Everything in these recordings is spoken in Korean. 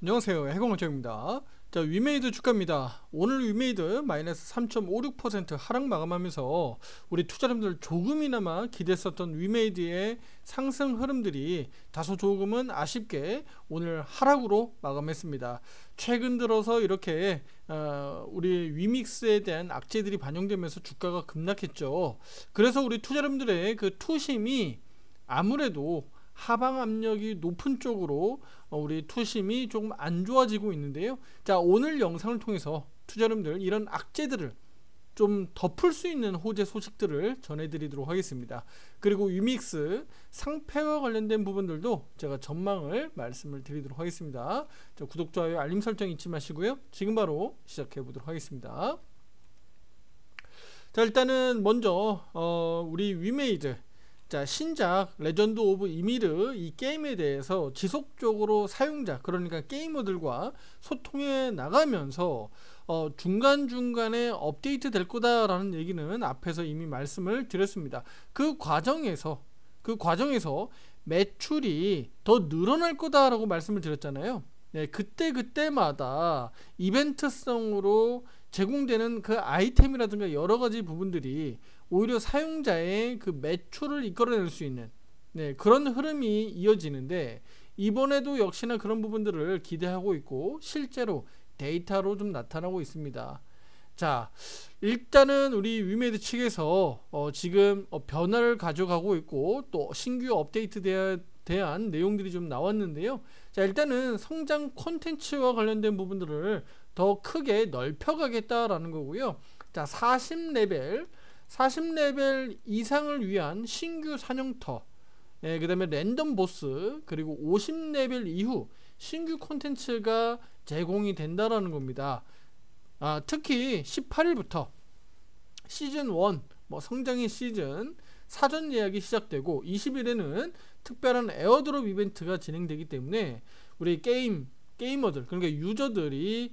안녕하세요, 해공원장입니다. 자, 위메이드 주가입니다. 오늘 위메이드 마이너스 3.56% 하락 마감하면서 우리 투자자분들 조금이나마 기대했었던 위메이드의 상승 흐름들이 다소 조금은 아쉽게 오늘 하락으로 마감했습니다. 최근 들어서 이렇게 우리 위믹스에 대한 악재들이 반영되면서 주가가 급락했죠. 그래서 우리 투자자분들의 그 투심이 아무래도 하방 압력이 높은 쪽으로 우리 투심이 조금 안 좋아지고 있는데요. 자, 오늘 영상을 통해서 투자자분들 이런 악재들을 좀 덮을 수 있는 호재 소식들을 전해드리도록 하겠습니다. 그리고 위믹스 상패와 관련된 부분들도 제가 전망을 말씀을 드리도록 하겠습니다. 자, 구독, 좋아요, 알림 설정 잊지 마시고요. 지금 바로 시작해 보도록 하겠습니다. 자, 일단은 먼저 우리 위메이드, 자, 신작 레전드 오브 이미르 이 게임에 대해서 지속적으로 사용자, 그러니까 게이머들과 소통해 나가면서 중간중간에 업데이트 될 거다라는 얘기는 앞에서 이미 말씀을 드렸습니다. 그 과정에서 매출이 더 늘어날 거다라고 말씀을 드렸잖아요. 네, 그때마다 이벤트성으로 제공되는 그 아이템이라든가 여러가지 부분들이 오히려 사용자의 그 매출을 이끌어낼 수 있는, 네, 그런 흐름이 이어지는데, 이번에도 역시나 그런 부분들을 기대하고 있고 실제로 데이터로 좀 나타나고 있습니다. 자, 일단은 우리 위메이드 측에서 지금 변화를 가져가고 있고 또 신규 업데이트에 대한 내용들이 좀 나왔는데요. 자, 일단은 성장 콘텐츠와 관련된 부분들을 더 크게 넓혀가겠다라는 거고요. 자, 40레벨 이상을 위한 신규 사냥터, 그 다음에 랜덤 보스, 그리고 50레벨 이후 신규 콘텐츠가 제공이 된다라는 겁니다. 특히 18일부터 시즌 1 성장의 시즌 사전 예약이 시작되고 20일에는 특별한 에어드롭 이벤트가 진행되기 때문에 우리 게이머들, 그러니까 유저들이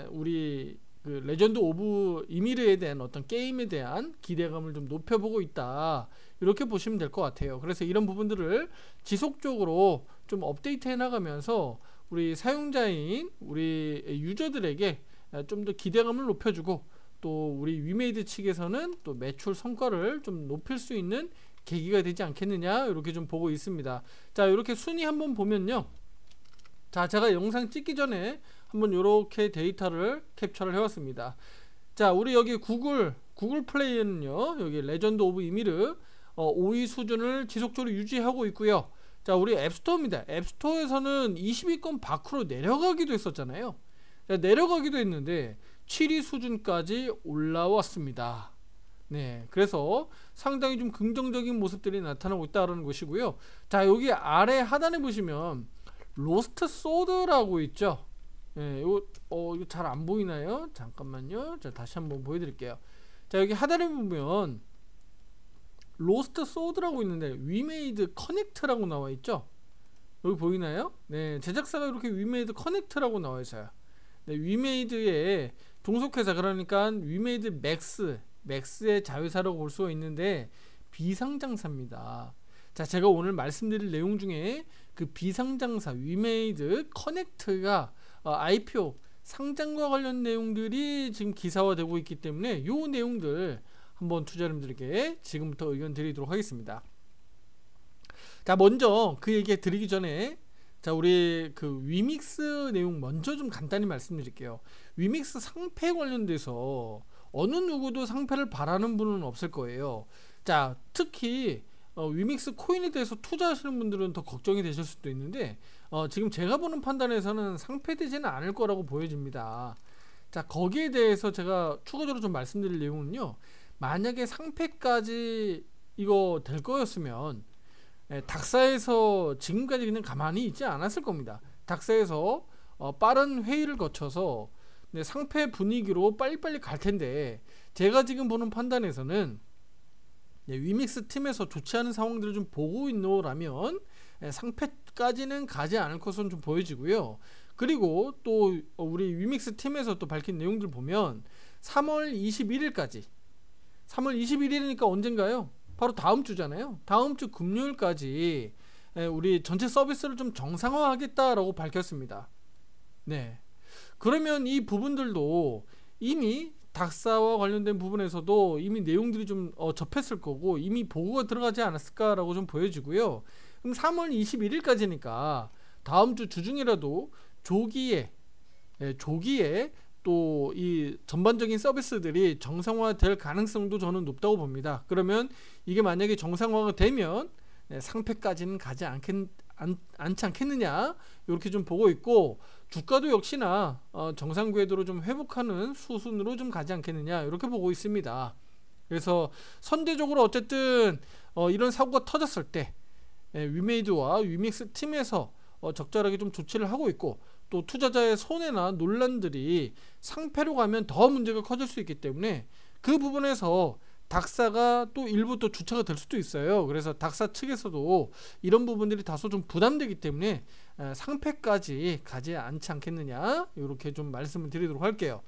우리 그 레전드 오브 이미르에 대한 어떤 게임에 대한 기대감을 좀 높여보고 있다, 이렇게 보시면 될 것 같아요. 그래서 이런 부분들을 지속적으로 좀 업데이트 해 나가면서 우리 사용자인 우리 유저들에게 좀 더 기대감을 높여주고 또 우리 위메이드 측에서는 또 매출 성과를 좀 높일 수 있는 계기가 되지 않겠느냐, 이렇게 좀 보고 있습니다. 자, 이렇게 순위 한번 보면요. 자, 제가 영상 찍기 전에 한번 이렇게 데이터를 캡처를 해왔습니다. 자, 우리 여기 구글 플레이는요, 여기 레전드 오브 이미르 5위 수준을 지속적으로 유지하고 있고요. 자, 우리 앱스토어입니다. 앱스토어에서는 20위권 밖으로 내려가기도 했었잖아요. 자, 내려가기도 했는데 7위 수준까지 올라왔습니다. 네, 그래서 상당히 좀 긍정적인 모습들이 나타나고 있다는 것이고요. 자, 여기 아래 하단에 보시면 로스트 소드라고 있죠. 네, 이거 잘 안 보이나요? 잠깐만요. 자, 다시 한번 보여드릴게요. 자, 여기 하단에 보면 로스트 소드라고 있는데 위메이드 커넥트라고 나와 있죠. 여기 보이나요? 네, 제작사가 이렇게 위메이드 커넥트라고 나와 있어요. 네, 위메이드의 종속회사, 그러니까 위메이드 맥스의 자회사라고 볼 수가 있는데 비상장사입니다. 자, 제가 오늘 말씀드릴 내용 중에 그 비상장사 위메이드 커넥트가 IPO 상장과 관련 내용들이 지금 기사화되고 있기 때문에 이 내용들 한번 투자자님들에게 지금부터 의견 드리도록 하겠습니다. 자, 먼저 그 얘기 드리기 전에 자, 우리 그 위믹스 내용 먼저 좀 간단히 말씀드릴게요. 위믹스 상패 관련돼서 어느 누구도 상패를 바라는 분은 없을 거예요. 자, 특히 위믹스 코인에 대해서 투자하시는 분들은 더 걱정이 되실 수도 있는데 지금 제가 보는 판단에서는 상패되지는 않을 거라고 보여집니다. 자, 거기에 대해서 제가 추가적으로 좀 말씀드릴 내용은요, 만약에 상패까지 이거 될 거였으면 닥사에서 지금까지 그냥 가만히 있지 않았을 겁니다. 닥사에서 빠른 회의를 거쳐서 상패 분위기로 빨리빨리 갈 텐데, 제가 지금 보는 판단에서는 위믹스 팀에서 좋지 않은 상황들을 좀 보고 있노라면 상패까지는 가지 않을 것은 좀 보여지고요. 그리고 또 우리 위믹스 팀에서 또 밝힌 내용들 보면 3월 21일이니까 언젠가요? 바로 다음 주잖아요. 다음 주 금요일까지 우리 전체 서비스를 좀 정상화하겠다라고 밝혔습니다. 네. 그러면 이 부분들도 이미 닥사와 관련된 부분에서도 이미 내용들이 좀 접했을 거고 이미 보고가 들어가지 않았을까라고 좀 보여지고요. 그럼 3월 21일까지니까 다음 주 주중이라도 조기에 또 이 전반적인 서비스들이 정상화될 가능성도 저는 높다고 봅니다. 그러면 이게 만약에 정상화가 되면 상패까지는 가지 않지 않겠느냐 이렇게 좀 보고 있고, 주가도 역시나 정상 궤도로 좀 회복하는 수순으로 좀 가지 않겠느냐 이렇게 보고 있습니다. 그래서 선제적으로 어쨌든 이런 사고가 터졌을 때 위메이드와 위믹스 팀에서 적절하게 좀 조치를 하고 있고, 또 투자자의 손해나 논란들이 상패로 가면 더 문제가 커질 수 있기 때문에 그 부분에서 닥사가 또 일부 또 주체가 될 수도 있어요. 그래서 닥사 측에서도 이런 부분들이 다소 좀 부담되기 때문에 상패까지 가지 않지 않겠느냐 이렇게 좀 말씀을 드리도록 할게요.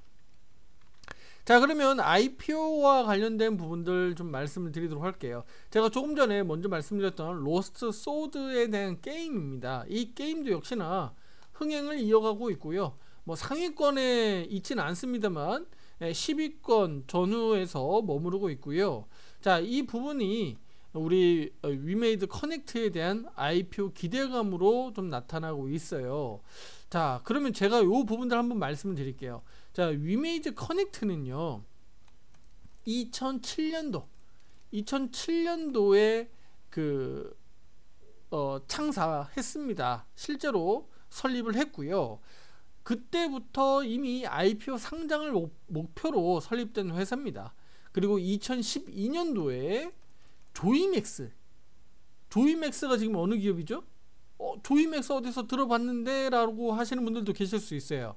자, 그러면 IPO와 관련된 부분들 좀 말씀을 드리도록 할게요. 제가 조금 전에 먼저 말씀드렸던 로스트 소드에 대한 게임입니다. 이 게임도 역시나 흥행을 이어가고 있고요. 뭐 상위권에 있지는 않습니다만 10위권 전후에서 머무르고 있고요. 자, 이 부분이 우리 위메이드 커넥트에 대한 IPO 기대감으로 좀 나타나고 있어요. 자, 그러면 제가 이 부분들 한번 말씀을 드릴게요. 자, 위메이드 커넥트는요 2007년도에 그 창사했습니다. 실제로 설립을 했고요. 그때부터 이미 IPO 상장을 목표로 설립된 회사입니다. 그리고 2012년도에 조이맥스가 지금 어느 기업이죠? 조이맥스 어디서 들어봤는데 라고 하시는 분들도 계실 수 있어요.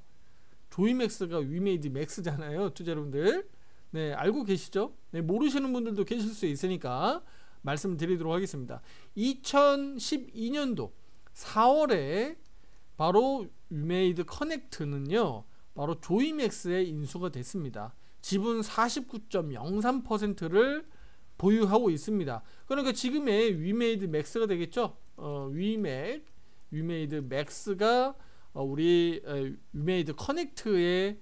조이맥스가 위메이드 맥스잖아요, 투자 여러분들. 네, 알고 계시죠? 네, 모르시는 분들도 계실 수 있으니까 말씀드리도록 하겠습니다. 2012년도 4월에 바로 위메이드 커넥트는요 바로 조이맥스에 인수가 됐습니다. 지분 49.03%를 보유하고 있습니다. 그러니까 지금의 위메이드 맥스가 되겠죠. 위메이드 맥스가 우리 위메이드 커넥트의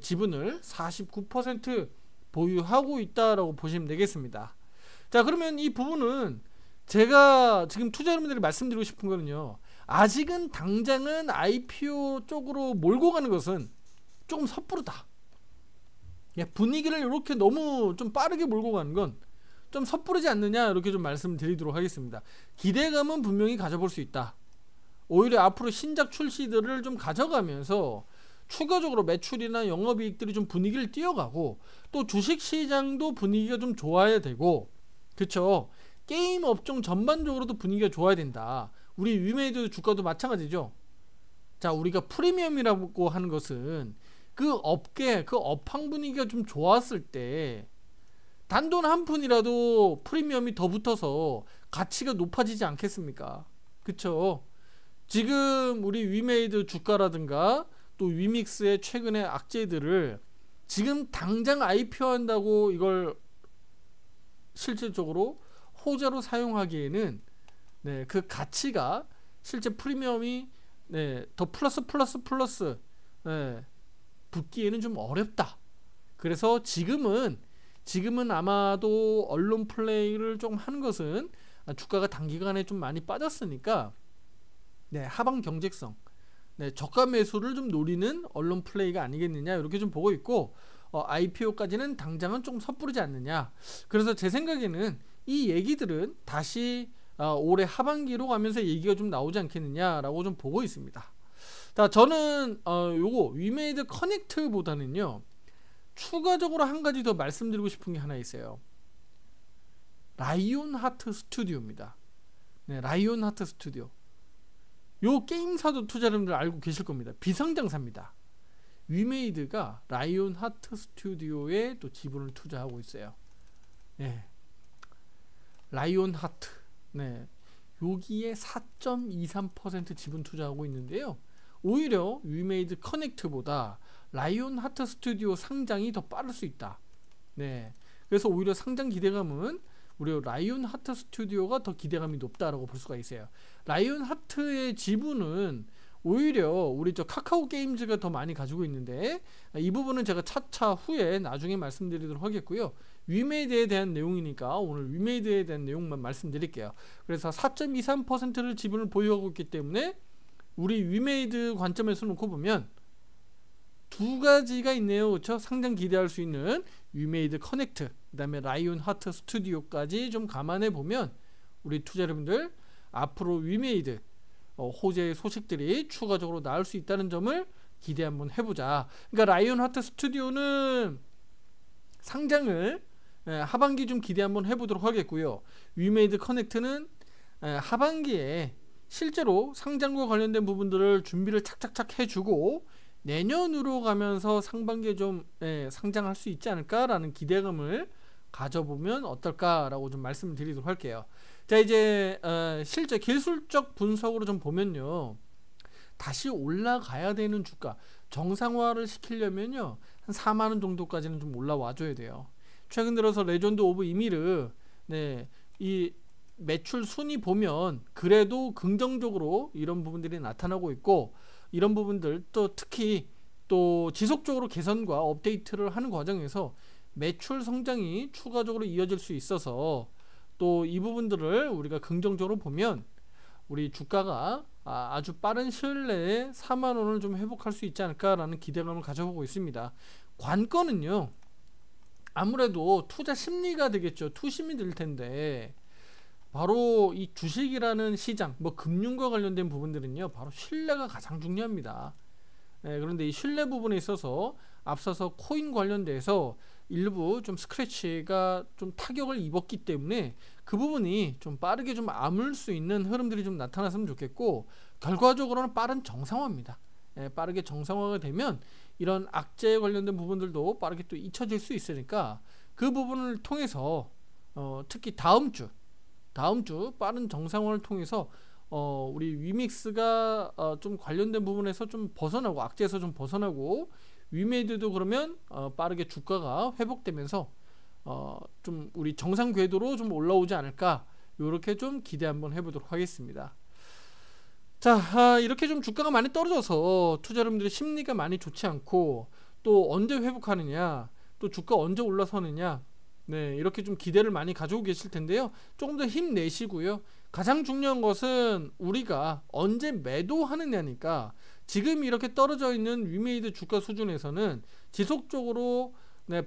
지분을 49% 보유하고 있다라고 보시면 되겠습니다. 자, 그러면 이 부분은 제가 지금 투자 여러분들이 말씀드리고 싶은 거는요, 아직은 당장은 IPO 쪽으로 몰고 가는 것은 조금 섣부르다. 분위기를 이렇게 너무 좀 빠르게 몰고 가는 건 좀 섣부르지 않느냐 이렇게 좀 말씀드리도록 하겠습니다. 기대감은 분명히 가져볼 수 있다. 오히려 앞으로 신작 출시들을 좀 가져가면서 추가적으로 매출이나 영업이익들이 좀 분위기를 띄어가고, 또 주식시장도 분위기가 좀 좋아야 되고, 그쵸? 게임 업종 전반적으로도 분위기가 좋아야 된다. 우리 위메이드 주가도 마찬가지죠. 자, 우리가 프리미엄이라고 하는 것은 그 업계, 그 업황 분위기가 좀 좋았을 때 단돈 한 푼이라도 프리미엄이 더 붙어서 가치가 높아지지 않겠습니까? 그쵸? 지금 우리 위메이드 주가라든가 또 위믹스의 최근의 악재들을 지금 당장 IPO 한다고 이걸 실질적으로 호재로 사용하기에는 그 가치가 실제 프리미엄이 더 플러스 붙기에는 좀 어렵다. 그래서 지금은 아마도 언론 플레이를 좀 하는 것은 주가가 단기간에 좀 많이 빠졌으니까 하방 경제성, 저가 매수를 좀 노리는 언론 플레이가 아니겠느냐 이렇게 좀 보고 있고, IPO까지는 당장은 좀 섣부르지 않느냐. 그래서 제 생각에는 이 얘기들은 다시 올해 하반기로 가면서 얘기가 좀 나오지 않겠느냐라고 좀 보고 있습니다. 자, 저는 요거 위메이드 커넥트보다는요 추가적으로 한 가지 더 말씀드리고 싶은 게 하나 있어요. 라이온하트 스튜디오입니다. 라이온하트 스튜디오. 요 게임사도 투자자분들 알고 계실 겁니다. 비상장사입니다. 위메이드가 라이온하트 스튜디오에 또 지분을 투자하고 있어요. 라이온하트. 여기에 4.23% 지분 투자하고 있는데요. 오히려 위메이드 커넥트보다 라이온하트 스튜디오 상장이 더 빠를 수 있다. 그래서 오히려 상장 기대감은 우리 라이온하트 스튜디오가 더 기대감이 높다라고 볼 수가 있어요. 라이온하트의 지분은 오히려 우리 저 카카오 게임즈가 더 많이 가지고 있는데 이 부분은 제가 차차 후에 나중에 말씀드리도록 하겠고요. 위메이드에 대한 내용이니까 오늘 위메이드에 대한 내용만 말씀드릴게요. 그래서 4.23%를 지분을 보유하고 있기 때문에 우리 위메이드 관점에서 놓고 보면 두 가지가 있네요. 그렇죠? 상장 기대할 수 있는 위메이드 커넥트, 그 다음에 라이온 하트 스튜디오까지 좀 감안해 보면 우리 투자 여러분들 앞으로 위메이드 호재의 소식들이 추가적으로 나올 수 있다는 점을 기대 한번 해보자. 그러니까 라이온 하트 스튜디오는 상장을 하반기 좀 기대 한번 해보도록 하겠고요. 위메이드 커넥트는 하반기에 실제로 상장과 관련된 부분들을 준비를 착착착 해주고 내년으로 가면서 상반기에 좀 상장할 수 있지 않을까라는 기대감을 가져보면 어떨까라고 좀 말씀을 드리도록 할게요. 자, 이제 실제 기술적 분석으로 좀 보면요, 다시 올라가야 되는 주가 정상화를 시키려면요 한 4만원 정도까지는 좀 올라와 줘야 돼요. 최근 들어서 레전드 오브 이미르 이 매출 순위 보면 그래도 긍정적으로 이런 부분들이 나타나고 있고, 이런 부분들 또 특히 또 지속적으로 개선과 업데이트를 하는 과정에서 매출 성장이 추가적으로 이어질 수 있어서 또 이 부분들을 우리가 긍정적으로 보면 우리 주가가 아주 빠른 시일 내에 4만원을 좀 회복할 수 있지 않을까라는 기대감을 가져보고 있습니다. 관건은요, 아무래도 투자 심리가 되겠죠. 투심이 될 텐데 바로 이 주식이라는 시장, 뭐 금융과 관련된 부분들은요 바로 신뢰가 가장 중요합니다. 그런데 이 신뢰 부분에 있어서 앞서서 코인 관련돼서 일부 좀 스크래치가 좀 타격을 입었기 때문에 그 부분이 좀 빠르게 좀 아물 수 있는 흐름들이 좀 나타났으면 좋겠고, 결과적으로는 빠른 정상화입니다. 빠르게 정상화가 되면 이런 악재에 관련된 부분들도 빠르게 또 잊혀질 수 있으니까 그 부분을 통해서 특히 다음 주 빠른 정상화를 통해서 우리 위믹스가 좀 관련된 부분에서 좀 벗어나고 악재에서 좀 벗어나고 위메이드도 그러면 빠르게 주가가 회복되면서 좀 우리 정상 궤도로 좀 올라오지 않을까, 이렇게 좀 기대 한번 해보도록 하겠습니다. 자, 이렇게 좀 주가가 많이 떨어져서 투자 여러분들의 심리가 많이 좋지 않고 또 언제 회복하느냐, 또 주가 언제 올라서느냐, 이렇게 좀 기대를 많이 가지고 계실 텐데요. 조금 더 힘내시고요. 가장 중요한 것은 우리가 언제 매도하느냐니까, 지금 이렇게 떨어져 있는 위메이드 주가 수준에서는 지속적으로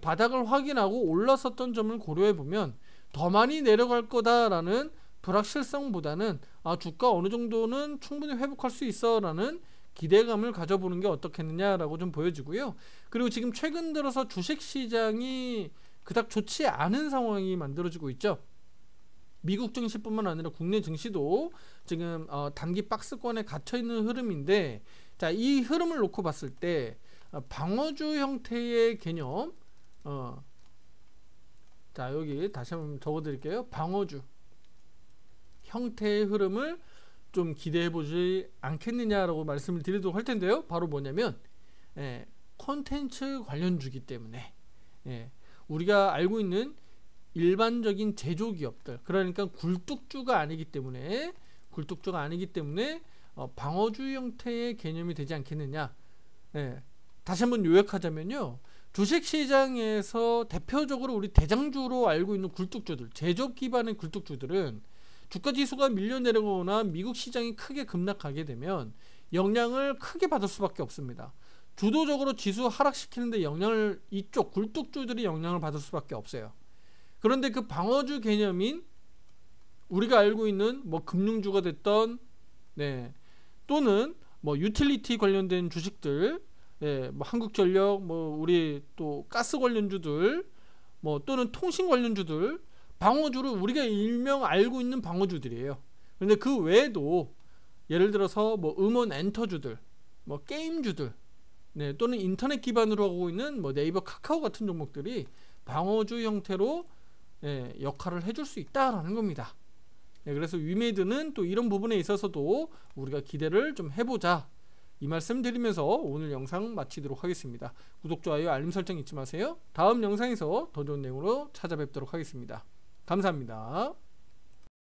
바닥을 확인하고 올랐었던 점을 고려해 보면 더 많이 내려갈 거다라는 불확실성보다는 주가 어느 정도는 충분히 회복할 수 있어 라는 기대감을 가져보는 게 어떻겠느냐라고 좀 보여지고요. 그리고 지금 최근 들어서 주식시장이 그닥 좋지 않은 상황이 만들어지고 있죠. 미국 증시뿐만 아니라 국내 증시도 지금 단기 박스권에 갇혀있는 흐름인데, 자, 이 흐름을 놓고 봤을 때 방어주 형태의 개념, 자, 여기 다시 한번 적어드릴게요. 방어주 형태의 흐름을 좀 기대해보지 않겠느냐라고 말씀을 드리도록 할 텐데요. 바로 뭐냐면 콘텐츠 관련주기 때문에 우리가 알고 있는 일반적인 제조기업들, 그러니까 굴뚝주가 아니기 때문에 방어주 형태의 개념이 되지 않겠느냐. 다시 한번 요약하자면요, 주식시장에서 대표적으로 우리 대장주로 알고 있는 굴뚝주들, 제조업 기반의 굴뚝주들은 주가지수가 밀려 내려오거나 미국 시장이 크게 급락하게 되면 영향을 크게 받을 수밖에 없습니다. 주도적으로 지수 하락시키는데 영향을, 이쪽 굴뚝주들이 영향을 받을 수밖에 없어요. 그런데 그 방어주 개념인 우리가 알고 있는 뭐 금융주가 됐던 또는 뭐 유틸리티 관련된 주식들, 뭐 한국전력, 뭐 우리 또 가스 관련주들, 뭐 또는 통신 관련주들, 방어주를 우리가 일명 알고 있는 방어주들이에요. 그런데 그 외에도 예를 들어서 뭐 음원 엔터주들, 뭐 게임주들, 또는 인터넷 기반으로 하고 있는 뭐 네이버, 카카오 같은 종목들이 방어주 형태로 역할을 해줄 수 있다라는 겁니다. 그래서 위메이드는 또 이런 부분에 있어서도 우리가 기대를 좀 해보자, 이 말씀 드리면서 오늘 영상 마치도록 하겠습니다. 구독, 좋아요, 알림 설정 잊지 마세요. 다음 영상에서 더 좋은 내용으로 찾아뵙도록 하겠습니다. 감사합니다.